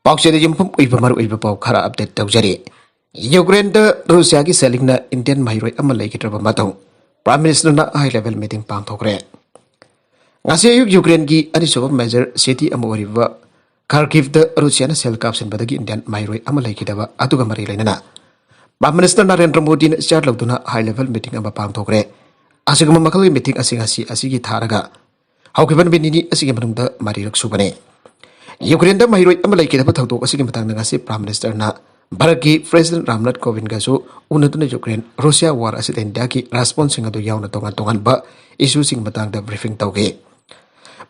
पाउचेद युमफम उइबा मरु उइबा पाउ खरा अपडेट तौजरी यूक्रेन द रूसिया की सेलिंग ना इंडियन माइरोय अमा लेकित्रबा मतौ प्राइम मिनिस्टर ना हाई लेवल मीटिंग पांगथोकरे ngasi ayuk यूक्रेन की अनिसोब मेजर सिटी अमा ओरिबा खार्किव द रूसिया ना सेल काप्सन बदगी इंडियन माइरोय अमा लेकिदबा अदुगा मरि लेना प्राइम मिनिस्टर नरेंद्र मोदी ने चार्ट लौदुना हाई लेवल मीटिंग अमा पांगथोकरे असिगम मखल मीटिंग असिंगासी असिगी थारगा हौकिबन बिनिनी असिगे मनुंगदा मारिरक सुबने यूक्रेन द माइरोय अमा लेकिदबा थौदोक असिगे मतंगना ngasi प्राइम मिनिस्टर ना भारत की प्रेसिडेंट रामनाथ कोविंद गासु उन्नतुना यूक्रेन रूसिया वार असिद इंडिया की रेस्पॉन्स सिंग अदु यावना तोंगान तोंगान बा इशू सिंग मतंगदा ब्रीफिंग तौगे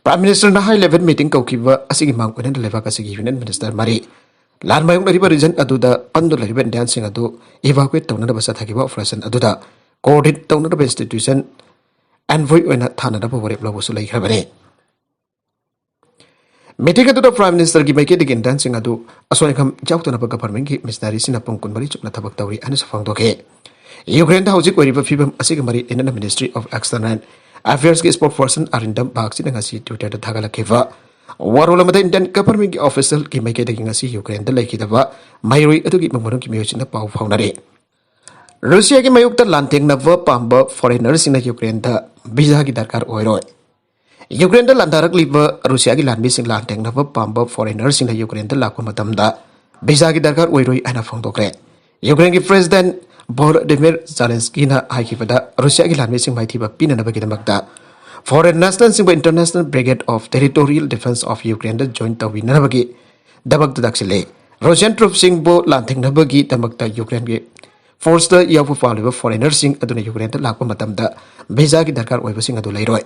प्राइम मिनिस्टर ना हाई लेवल मीटिंग कौकिबा असिगी मांग ओनेन लेबा असिगी यूनियन मिनिस्टर मारी लान मायुंग लरिबा रीजन अदुदा पंदो लरिबा इंडियन सिंग अदु इवाकुएट तौना बसा थगिबा ऑपरेशन अदुदा कोऑर्डिनेट तौना इंस्टीट्यूशन एनवॉय ओना थाना दबा वरेप लबसु लैखरबने मीटिंग अदुदा प्राइम मिनिस्टर की माइके दिगिन डांसिंग अदु असोयखम जाउतना गवर्नमेंट की मिनिस्टरी सिना पंकुन मरी चुकना थबक तौरी अन सफांगदोके यूक्रेन दा हौजिक ओरिबा फिबम असिग मरी इन मिनिस्ट्री ऑफ एक्सटर्नल अफेयर्स की spokesperson Arindam Bagchi ngasi Twitter दा थागलखिबा वारोल मदा इंडियन गवर्नमेंट की ऑफिशियल की माइके दिगिन ngasi यूक्रेन दा लेखिदबा माइरोई अदुगी ममरम की मियोचिना पाउ फाउनरे रूसिया की मायुक्ता लांथेंगनब पांब फॉरेनर सिना यूक्रेन दा वीजा की दरकार ओइरोय यूक्रेन दा लांदारकलिबा रूसिया की लानबी सिंग लांथेंगनब पांब फॉरेनर सिंग यूक्रेन दा लाको मतमदा वीजा की दरकार ओइरोय आना फोंदोकरे यूक्रेन की प्रेसिडेंट वोलोदिमिर ज़ेलेंस्की ना हाइकिबदा रूसिया की लानबी सिंग माइथिबा पिननबगिदमक्ता फॉरेन नेशनल सिंग international brigade of territorial defence of Ukraine दा जॉइन तौबिनबगी दबक दक्सिले रूसियन ट्रूप सिंग बो लांथेंगनबगी दमक्ता यूक्रेन की फोर्स दा यावु पालिबा फॉरेनर सिंग अदुना यूक्रेन दा लाको मतमदा वीजा की दरकार ओइबा सिंग अदु लैरोय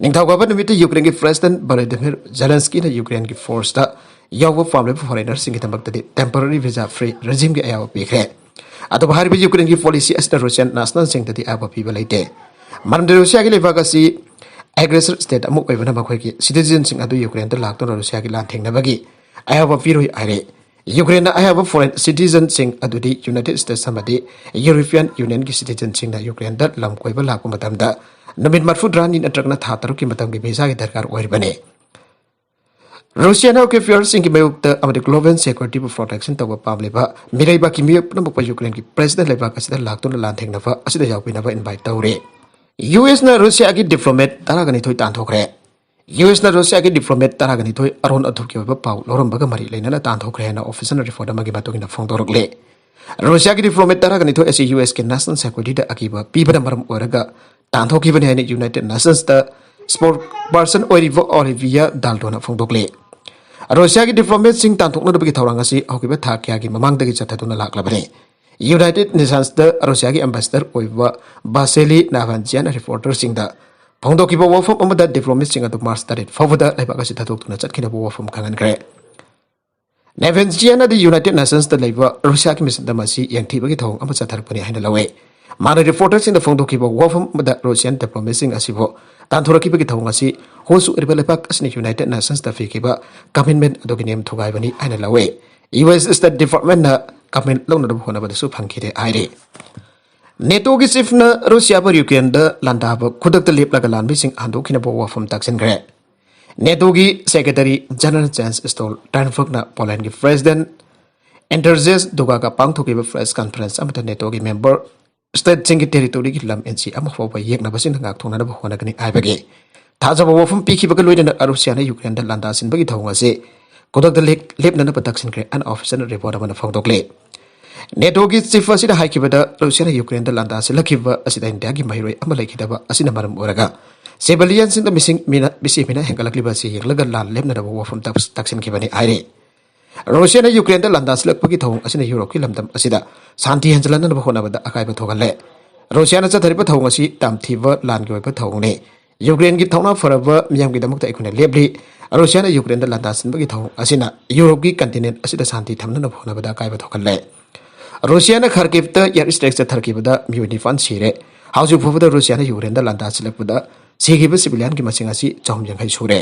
निंगथावगाबा नुमित यूक्रेन की प्रेसिडेंट वोलोदिमिर ज़ेलेंस्की ना यूक्रेन की फोर्स दा यावु पालिबा फॉरेनर सिंग की दमक्ता टेम्पररी वीजा फ्री रेजिम के अयाव पिखरे अतो भारत यूक्रेन की पॉलिसी अस्ता रूसियन नेशनल सिंग ददी अयाव पिबा लेते मरम रूसिया की लेबागसी एग्रेसर स्टेट अमुक ओइबना मखोय की सिटीजन सिंग अदु यूक्रेन दा लाक्तो रूसिया की लांथेंगनबगी अयाव पिरोय आइरे यूक्रेन अयाव फॉरेन सिटीजन सिंग अदुदी यूनाइटेड स्टेट्स समदि यूरोपियन यूनियन की सिटीजन सिंग ना यूक्रेन दा लम कोइबा लाको मतमदा नमित मरफुद्रानी नत्रगना था तरुक की मतम की वीजा की दरकार ओइरबने रूसिया के अफेयर्स की मायुक्त ग्लोबल सिक्योरिटी प्रोटेक्शन तब पाबलेबा मिरैबा की मियप यूक्रेन की प्रेसिडेंट लेबाक असिदा लाक्तुना लांथेंगनबा असिदा यावपिनबा इनवाइट तौरे यूएस ना रूसिया की डिप्लोमेट तरागनिथोय तांथोखरे यूएस ना रूसिया की डिप्लोमेट तरागनिथोय अरोन अथुकी ओइबा पाउ लोरमबगा मरि लेना तांथोखरे ना ऑफिशियल रिपोर्ट अमगी मतोगिना फोंदोरकले रूसिया की डिप्लोमेट तरागनिथोय असी यूएस के नेशनल सिक्योरिटी दा अकीबा पीबना मरम ओरगा तांथोखिबने हाइने यूनाइटेड नेशंस दा स्पोक पर्सन ओरिवो ओलिविया डाल्टोना फोंदोकले रूसिया की डिप्लोमेट सिंह तांथोकनबगी थौरांग असि हौकिबा था क्या की ममांगदगी चथादुना लाक्लबने यूनाइटेड नेशंस दा रूसिया की एम्बेसडर ओइबा बासेली नावांजियान रिपोर्टर सिंह दा फोंदोकिबा वफम अमदा डिप्लोमेट सिंह अदु मार्च 3 फावदा लेबाक असि थाथोकतुना चटखिनबो वफम खांगनख्रे नावांजियान दा यूनाइटेड नेशंस दा लेबा रूसिया की मिशन दा मसि यंगथिबगी थौंग अमा चथारपनि हाइना लवे माना रिपोर्टर सिंह दा फोंदोकिबा वफम अमदा रूसियन डिप्लोमेट सिंह असिबो तांथोरकिबगी थौंग असि होसु इरबलेपाक असनि यूनाइटेड नेशंस दा फिकिबा कमिटमेंट अदुगी नेम थुगाइबनी हाइना लवे यूएस स्टेट डिपार्टमेंट ना कमेंट लौनदब होनबदसु फंखिदे आइरे नेटो की चीफ ना रूसिया पर यूक्रेन दा लांदाब खुदक लेपलगा लानबी सिंह हांदोखिनबो वफम ताक्सिनग्रे नेटो की सेक्रेटरी जनरल जेंस स्टोल्टनबर्ग ना पोलैंड की प्रेसिडेंट एंडर्जेस दुगागा पांगथोकिबा प्रेस कॉन्फ्रेंस अमता नेटो की मेंबर स्टेट सिंह की टेरिटोरी की लम एनसी अमफावबा येकनबसिन गाक्थोंनानब होनगनि आइबगे थाजब वफम पीखिबगा लोइना रूसिया ना यूक्रेन दा लांदासिनबगी थौंगसे खुदक लेपनब ताक्सिनग्रे अन ऑफिशियल रिपोर्ट अमना फोंदोकले नेटो की चीफ असिदा हाइकिबदा रूसिया रूक्रेन दा लांदासिलखिबा असिदा इंडिया की माहिरोय अमा लेखिदबा असिना मरम ओरगा सिविलियन सिंह दा मिसिमिना हेंगलक्लिबा सि येंगलगा लान लेपनब वफम ताक्सिनखिबनि आइरे रूसिया यूक्रेन दा लांदासिलखपगी थौंग असिना यूरोप की लमदम असिदा शांति हेंजलनब होनबदा अकाइबा थोगले रूसिया चथरिबा थौंग असि तामथिबा लानगी ओइबा थौंगने यूक्रेन की थौना फरबा मियामगिदमक्ता इखुने लेबली रूसिया यूक्रेन दा लांदासिनबगी थौंग असिना यूरोप की कंटिनेंट असिदा शांति थमनब होनबदा अकाइबा थोगले रूसिया खार्किव एयर स्ट्राइक चथरकिबदा मियोनिफान सिरे हाउजु फुबदा रूसिया यूक्रेन दा लांदासिलखपदा सिगिबा सिविलियन की मसिंग असि 400 सुरे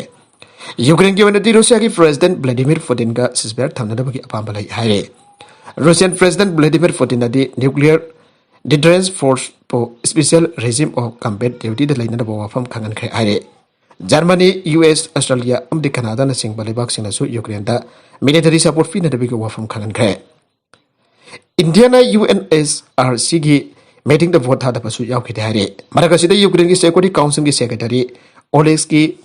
यूक्रेन की वनदी रूसिया की प्रेसिडेंट व्लादिमीर पुतिन का सिसबेर थमनदबगी अपांबा लै हाइरे रूसियन प्रेसिडेंट व्लादिमीर पुतिन दी न्यूक्लियर डिटरेंस फोर्स पो special regime of combat duty दा लेना वफम खांगनख्रे हाइरे Germany, US, Australia amdi Canada na singba lebak singnasu Ukraine da military support fi na dabiga wafam khangan khre. Indiana UNSRC gi meeting the vote hada pasu yaw khide hare. Maragasi da Ukraine gi Security Council gi secretary Oleksiy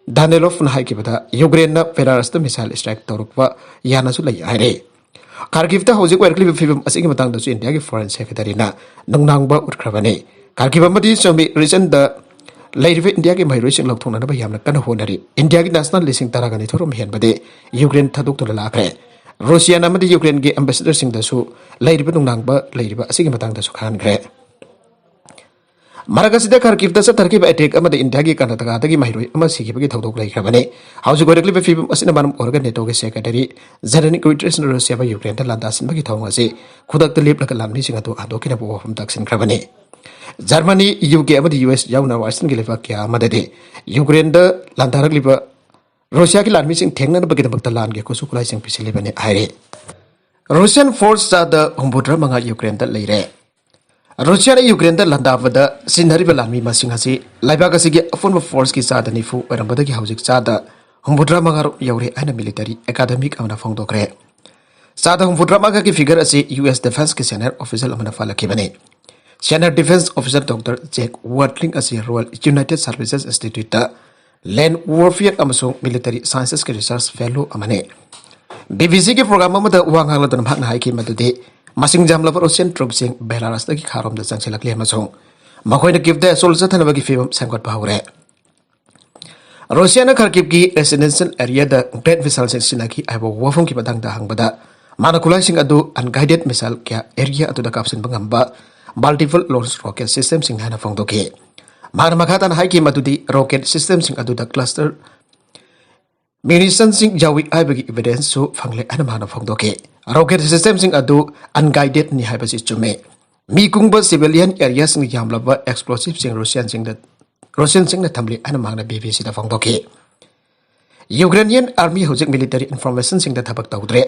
Danilov na haiki bada Ukraine na Belarus da missile strike torukwa yana su lai hare. Kharkiv da hojik werkli film asigi matang da su India gi foreign secretary na nongnangba utkrabane. Kharkiv amadi somi recent da Later India ke mai roising lok thona na bayam na kana honari India ki national listing taragani thorom hen bade Ukraine thaduk to la kre Russia na madi Ukraine ke ambassador sing da su later nang ba later ba asigi matang da su khan kre Maragasi da Kharkiv da sa Kharkiv attack amade India ki Karnataka da ki mai roi ama sigi ba ki thodok lai khabane hauju gorekli be film asina manam organ neto ke secretary Zelensky Guterres na Russia ba Ukraine da landa sin ba ki thong ase khudak ta lep la lamni singa to ado ki na bo hom tak sin khabane Germany, UK amadi US yauna Western gi lefa kya madade Ukraine da landarak liba Russia ki lanmi sing thengna na bagida bakta lan ge ko sukulai sing pisile bane aire Russian force da humbudra manga Ukraine da leire Russia na Ukraine da landavada sinhari balanmi masing hasi laiba ga sigi afun force ki sa da nifu arambada ki haujik sa da humbudra manga ro yaure ana military academic amna phongdokre sa da humbudra manga ki figure ase US defense ki senior official amna fala ki bane Senior Defense Officer Dr. Jack Watling as a Royal United Services Institute Land Warfare amasung Military Sciences ke Research Fellow amane. BBC ke program amada uang hangla dan hak nahai ki madudi masing jam lava Russian troops sing Belarus da ki kharom da jangselak le amasung makoi na give the soldier thana bagi film sangkot bahure. Russia na Kharkiv ki residential area da great missile sing sinaki aibo wafung ki badang da hangbada manakulai sing adu unguided missile kya area atu da kapsin bangamba multiple launch rocket system sing hana phongdoke mar makhatan haiki madudi rocket system sing adu da cluster munition sing jawi aibagi evidence so phangle ana mana phongdoke rocket system sing adu unguided ni haibasi chume mi kungba civilian areas sing yamlaba explosive sing Russian sing na thamli ana mana BBC da phongdoke Ukrainian army hojik military information sing da thabak tawdre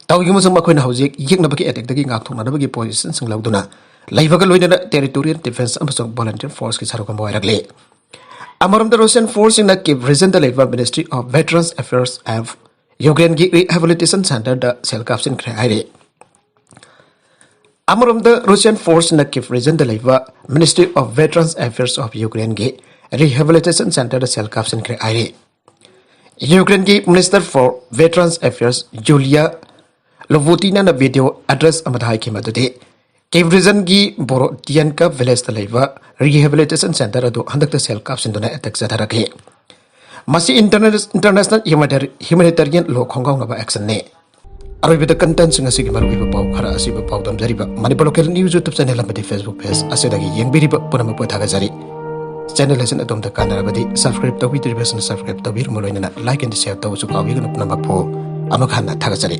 tawgi musum makhoi na hojik yekna bagi attack dagi ngak thongna bagi position sing lauduna Laivaga loina territorial defense amasung volunteer force ki sarukam boiragle Amaram the Russian force in the Kiev region the Laiva Ministry of Veterans Affairs of Ukraine gi rehabilitation center the selkapsin khaire Amaram the Russian force in the Kiev region the Laiva Ministry of Veterans Affairs of Ukraine gi rehabilitation center the selkapsin khaire Ukraine gi Minister for Veterans Affairs Julia Lovutina na video address amadhai ki madudi Kiev region gi Borodianka village da laiva rehabilitation center adu handak ta sel caption dona attack jadarake masi international humanitarian law khonggaw na ba action ne aroi bida content singa sigi maru ba pau khara asi ba pau dam jari ba manipur local news youtube channel amadi facebook page asedagi yengbiri ba punama po thaga jari channel hasen atom da kanara badi subscribe tawi tri version subscribe tawir moloina like and share tawu su kawi gna punama po amakhanna thaga jari